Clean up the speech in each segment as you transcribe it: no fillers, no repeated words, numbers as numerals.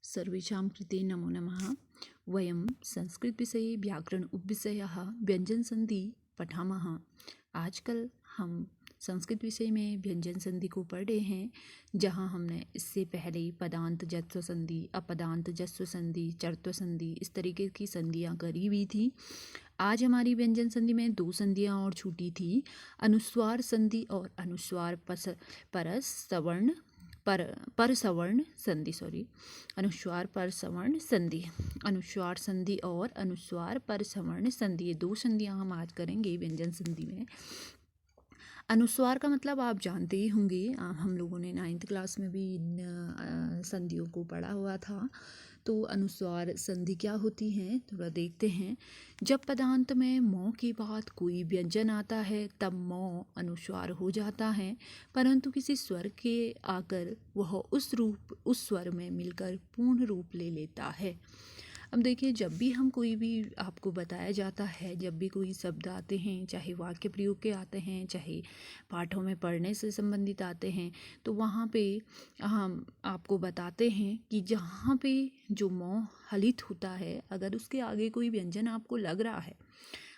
सर्वेषां कृते नमो नमः। वयं संस्कृतविषये व्याकरण उपविषयः व्यञ्जनसन्धि पठामः। आजकल हम संस्कृत विषय में व्यंजन संधि को पढ़ रहे हैं, जहां हमने इससे पहले पदांत जस्व संधि, अपदांत जस्व संधि, चर्त्व संधि इस तरीके की संधियां करी हुई थी। आज हमारी व्यंजन संधि में दो संधियां और छूटी थी, अनुस्वार संधि और अनुस्वार परस सवर्ण पर सवर्ण संधि अनुस्वार पर सवर्ण संधि। अनुस्वार संधि और अनुस्वार पर सवर्ण संधि, ये दो संधियां हम आज करेंगे व्यंजन संधि में। अनुस्वार का मतलब आप जानते ही होंगे, हम लोगों ने 9th क्लास में भी इन संधियों को पढ़ा हुआ था। तो अनुस्वार संधि क्या होती है थोड़ा देखते हैं। जब पदांत में मौ के बाद कोई व्यंजन आता है तब मौ अनुस्वार हो जाता है, परंतु किसी स्वर के आकर वह उस स्वर में मिलकर पूर्ण रूप ले लेता है। अब देखिए, जब भी हम कोई भी आपको बताया जाता है, जब भी कोई शब्द आते हैं, चाहे वाक्य प्रयोग के आते हैं, चाहे पाठों में पढ़ने से संबंधित आते हैं, तो वहाँ पे हम आपको बताते हैं कि जहाँ पे जो मौ हलित होता है, अगर उसके आगे कोई व्यंजन आपको लग रहा है,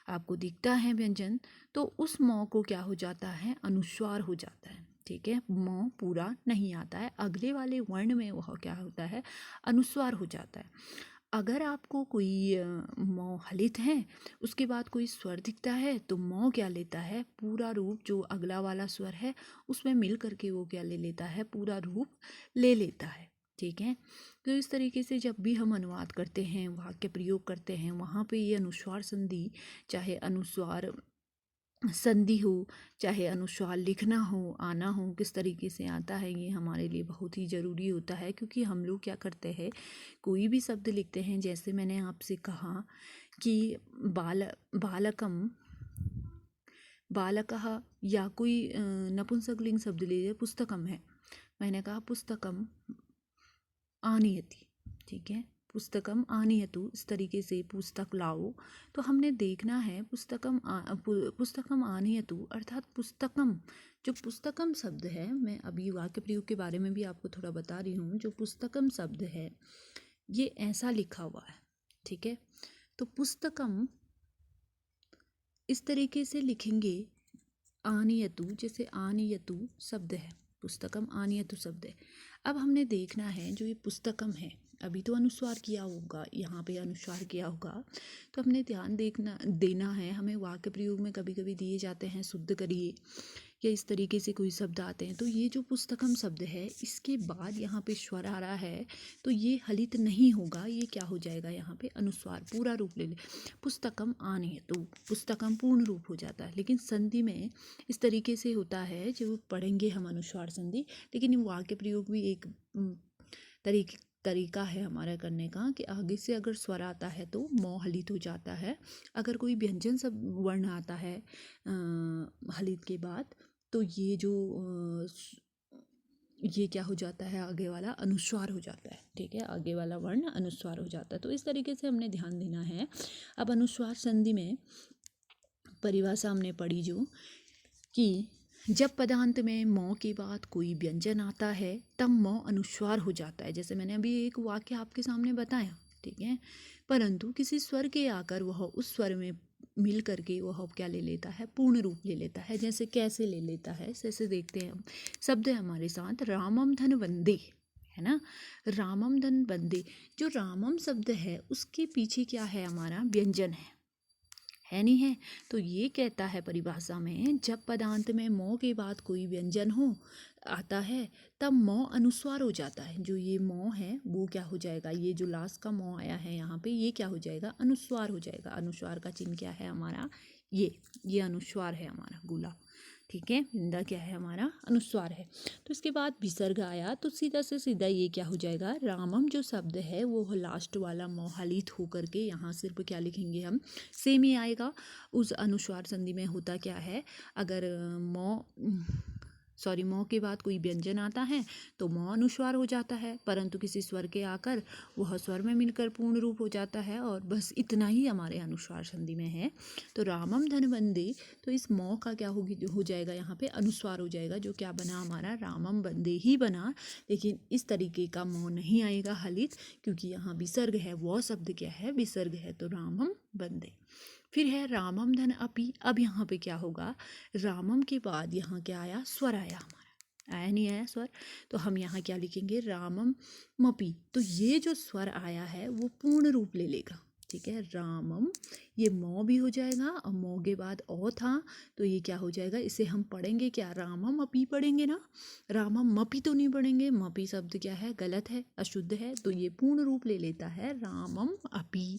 आपको दिखता है व्यंजन, तो उस मौ को क्या हो जाता है, अनुस्वार हो जाता है। ठीक है, मौ पूरा नहीं आता है, अगले वाले वर्ण में वह क्या होता है, अनुस्वार हो जाता है। अगर आपको कोई मौ हलित है, उसके बाद कोई स्वर दिखता है, तो मौ क्या लेता है, पूरा रूप जो अगला वाला स्वर है उसमें मिल करके वो क्या ले लेता है, पूरा रूप ले लेता है। ठीक है, तो इस तरीके से जब भी हम अनुवाद करते हैं, वाक्य प्रयोग करते हैं, वहाँ पे ये अनुस्वार संधि, चाहे अनुस्वार संधि हो, चाहे अनुस्वार लिखना हो, आना हो, किस तरीके से आता है, ये हमारे लिए बहुत ही ज़रूरी होता है। क्योंकि हम लोग क्या करते हैं, कोई भी शब्द लिखते हैं, जैसे मैंने आपसे कहा कि बालकम, बालकः, या कोई नपुंसकलिंग शब्द लीजिए, पुस्तकम है, मैंने कहा पुस्तकम आनयति। ठीक है, पुस्तकम आनयतु, इस तरीके से पुस्तक लाओ। तो हमने देखना है पुस्तकम आनयतु अर्थात पुस्तकम, जो पुस्तकम शब्द है, मैं अभी वाक्य प्रयोग के बारे में भी आपको थोड़ा बता रही हूँ। जो पुस्तकम शब्द है ये ऐसा लिखा हुआ है। ठीक है, तो पुस्तकम इस तरीके से लिखेंगे, आनयतु, जैसे आनयतु शब्द है, पुस्तकम आनयतु शब्द है। अब हमने देखना है जो ये पुस्तकम है, अभी तो अनुस्वार किया होगा, यहाँ पे अनुस्वार किया होगा, तो हमने ध्यान देना है। हमें वाक्य प्रयोग में कभी कभी दिए जाते हैं शुद्ध करिए, या इस तरीके से कोई शब्द आते हैं, तो ये जो पुस्तकम शब्द है, इसके बाद यहाँ पे स्वर आ रहा है, तो ये हलित नहीं होगा, ये क्या हो जाएगा, यहाँ पे अनुस्वार पूरा रूप ले ले, पुस्तकम आनयतु, पुस्तकम पूर्ण रूप हो जाता है। लेकिन संधि में इस तरीके से होता है, जो पढ़ेंगे हम अनुस्वार संधि, लेकिन वाक्य प्रयोग भी एक तरीका है हमारा करने का, कि आगे से अगर स्वर आता है तो मौ हलित हो जाता है, अगर कोई व्यंजन सब वर्ण आता है हलित के बाद, तो ये जो ये क्या हो जाता है, आगे वाला अनुस्वार हो जाता है। ठीक है, आगे वाला वर्ण अनुस्वार हो जाता है। तो इस तरीके से हमने ध्यान देना है। अब अनुस्वार संधि में परिभाषा हमने पढ़ी जो, कि जब पदांत में मौ के बाद कोई व्यंजन आता है तब मौ अनुस्वार हो जाता है, जैसे मैंने अभी एक वाक्य आपके सामने बताया। ठीक है, परंतु किसी स्वर के आकर वह उस स्वर में मिल करके वह क्या ले लेता है, पूर्ण रूप ले लेता है। जैसे कैसे ले लेता है, जैसे देखते हैं हम, शब्द है हमारे साथ, रामम धन वंदे, है ना, रामम धन वंदे। जो रामम शब्द है उसके पीछे क्या है, हमारा व्यंजन है नहीं है। तो ये कहता है परिभाषा में, जब पदांत में मौ के बाद कोई व्यंजन हो आता है तब मौ अनुस्वार हो जाता है। जो ये मौ है वो क्या हो जाएगा, ये जो लास्ट का मौ आया है यहाँ पे, ये क्या हो जाएगा, अनुस्वार हो जाएगा। अनुस्वार का चिन्ह क्या है हमारा, ये अनुस्वार है हमारा गुला। ठीक है, बिंदा क्या है हमारा, अनुस्वार है। तो इसके बाद विसर्ग आया, तो सीधा से सीधा ये क्या हो जाएगा, रामम जो शब्द है वो लास्ट वाला मौ हलित होकर के यहाँ सिर्फ क्या लिखेंगे हम, सेम ही आएगा। उस अनुस्वार संधि में होता क्या है, अगर मौ म के बाद कोई व्यंजन आता है तो म अनुस्वार हो जाता है, परंतु किसी स्वर के आकर वह स्वर में मिलकर पूर्ण रूप हो जाता है। और बस इतना ही हमारे अनुस्वार संधि में है। तो रामम धन वंदे, तो इस म का क्या हो जाएगा, यहाँ पे अनुस्वार हो जाएगा, जो क्या बना हमारा रामम वंदे ही बना। लेकिन इस तरीके का म नहीं आएगा हलित, क्योंकि यहाँ विसर्ग है। वह शब्द क्या है, विसर्ग है। तो रामम वंदे। फिर है रामम धन अपि। अब यहाँ पे क्या होगा, रामम के बाद यहाँ क्या आया, स्वर आया हमारा, आया नहीं आया स्वर, तो हम यहाँ क्या लिखेंगे, रामम मपि। तो ये जो स्वर आया है वो पूर्ण रूप ले लेगा, ठीक है। रामम, ये मौ भी हो जाएगा, और मौ के बाद ओ था, तो ये क्या हो जाएगा, इसे हम पढ़ेंगे क्या, रामम अपि पढ़ेंगे ना, रामम मपि तो नहीं पढ़ेंगे। मपि शब्द क्या है, गलत है, अशुद्ध है, तो ये पूर्ण रूप ले लेता है रामम अपि,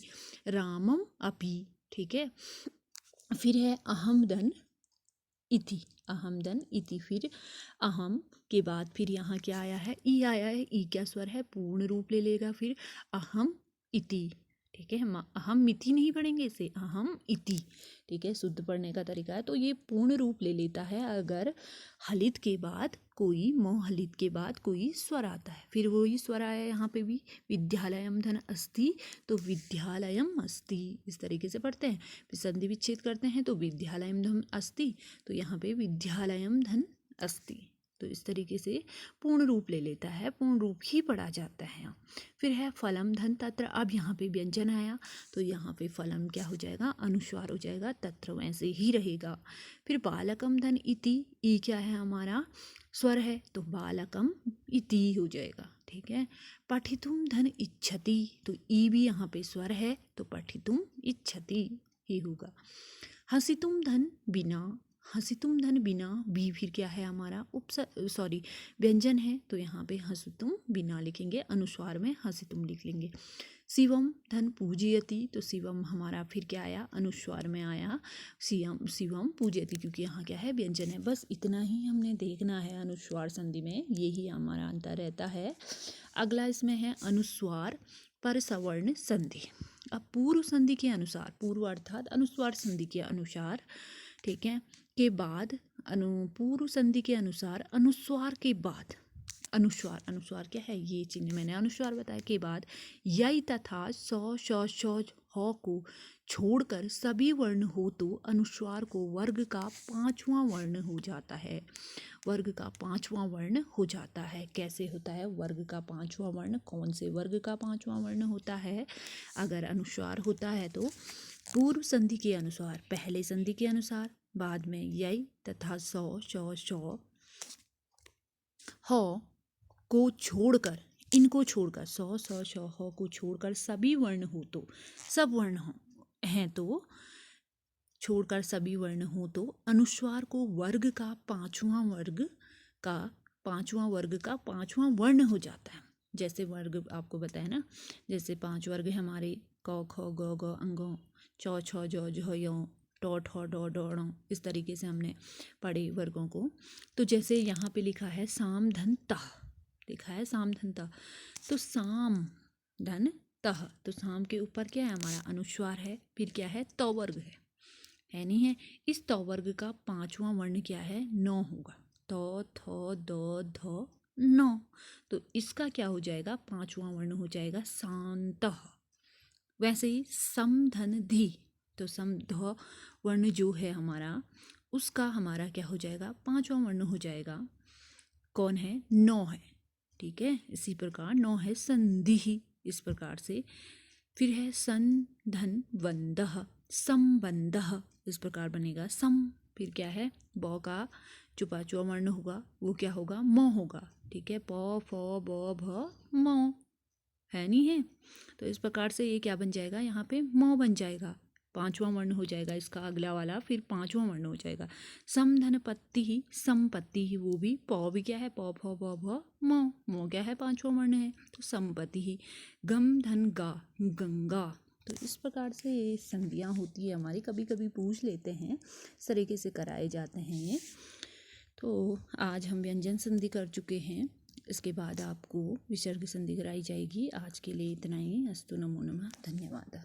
रामम अपि, ठीक है। फिर है अहम धन इति, अहम धन इति। फिर अहम के बाद फिर यहाँ क्या आया है, ई आया है। ई क्या स्वर है, पूर्ण रूप ले लेगा। फिर अहम इति, ठीक है। हम अहम मिति नहीं पढ़ेंगे इसे, अहम इति, ठीक है। शुद्ध पढ़ने का तरीका है। तो ये पूर्ण रूप ले लेता है अगर हलित के बाद कोई, मौ हलित के बाद कोई स्वर आता है। फिर वही स्वर आया यहाँ पे भी, विद्यालयम धन अस्ति, तो विद्यालयम अस्ति, इस तरीके से पढ़ते हैं। फिर संधि विच्छेद करते हैं तो विद्यालयम धन अस्ति, तो यहाँ पे विद्यालयम धन अस्ति। तो इस तरीके से पूर्ण रूप ले लेता है, पूर्ण रूप ही पढ़ा जाता है। फिर है फलम धन तत्र। अब यहाँ पे व्यंजन आया, तो यहाँ पे फलम क्या हो जाएगा, अनुस्वार हो जाएगा, तत्र वैसे ही रहेगा। फिर बालकम धन इति। ई क्या है हमारा, स्वर है, तो बालकम इति हो जाएगा, ठीक है। पठितुम धन इच्छति, तो ई भी यहाँ पे स्वर है, तो पठितुम इच्छति ही होगा। हसितुम धन बिना, हसितुम धन बिना, बी फिर क्या है हमारा, व्यंजन है, तो यहाँ पे हसितुम बिना लिखेंगे, अनुस्वार में हसितुम लिख लेंगे। शिवम धन पूजयति, तो शिवम हमारा फिर क्या आया, अनुस्वार में आया, शिवम पूजयति, क्योंकि यहाँ क्या है, व्यंजन है। बस इतना ही हमने देखना है अनुस्वार संधि में, यही हमारा अंतर रहता है। अगला इसमें है अनुस्वार पर सवर्ण संधि। अब पूर्व संधि के अनुसार, पूर्व अर्थात अनुस्वार संधि के अनुसार, ठीक है, के बाद पूर्व संधि के अनुसार अनुस्वार के बाद, अनुस्वार, अनुस्वार क्या है, ये चिन्ह मैंने अनुस्वार बताया, के बाद यई तथा सौ श श ह को छोड़कर सभी वर्ण हो तो अनुस्वार को वर्ग का पांचवा वर्ण हो जाता है, वर्ग का पांचवा वर्ण हो जाता है। कैसे होता है वर्ग का पांचवा वर्ण, कौन से वर्ग का पांचवा वर्ण होता है, अगर अनुस्वार होता है तो पूर्व संधि के अनुसार, पहले संधि के अनुसार, बाद में यई तथा सौ श श ह को छोड़कर, इनको छोड़कर, सौ स श ह को छोड़कर सभी वर्ण हो तो, सब वर्ण हैं तो, छोड़कर सभी वर्ण हो तो अनुस्वार को वर्ग का पांचवा वर्ग का पांचवा वर्ण हो जाता है। जैसे वर्ग आपको बताया ना, जैसे 5 वर्ग है हमारे, क ख ग घ अंग, च छ ज झ य, ट ठ ड ढ ण, इस तरीके से हमने पढ़े वर्गों को। तो जैसे यहाँ पे लिखा है साम धन तह, लिखा है साम धन तह, तो साम धन तह, तो साम के ऊपर क्या है हमारा, अनुस्वार है। फिर क्या है, त वर्ग है नहीं है। इस त वर्ग का पांचवा वर्ण क्या है, न होगा, त थ द ध न, तो इसका क्या हो जाएगा, पांचवा वर्ण हो जाएगा शांतः। वैसे ही सम धन धी, तो सम ध वर्ण जो है हमारा, उसका हमारा क्या हो जाएगा, पांचवा वर्ण हो जाएगा, कौन है, नौ है, ठीक है। इसी प्रकार नौ है संधि, इस प्रकार से। फिर है सन धन वंदह, संबंधः, इस प्रकार बनेगा सम। फिर क्या है, ब का जो पांचवा वर्ण होगा वो क्या होगा, म होगा, ठीक है। प फ ब भ म, है नहीं है। तो इस प्रकार से ये क्या बन जाएगा, यहाँ पे म बन जाएगा, पांचवा वर्ण हो जाएगा इसका अगला वाला, फिर पांचवा वर्ण हो जाएगा। समधनपत्ति ही, संपत्ति ही, वो भी प भी क्या है, प फ ब भ म क्या है, पांचवा वर्ण है, तो संपत्ति ही। गम धन गा, गंगा। तो इस प्रकार से ये संधियाँ होती है हमारी, कभी कभी पूछ लेते हैं, इस तरीके से कराए जाते हैं ये। तो आज हम व्यंजन संधि कर चुके हैं, इसके बाद आपको विसर्ग संधि कराई जाएगी। आज के लिए इतना ही। अस्तु, नमो नमः, धन्यवाद।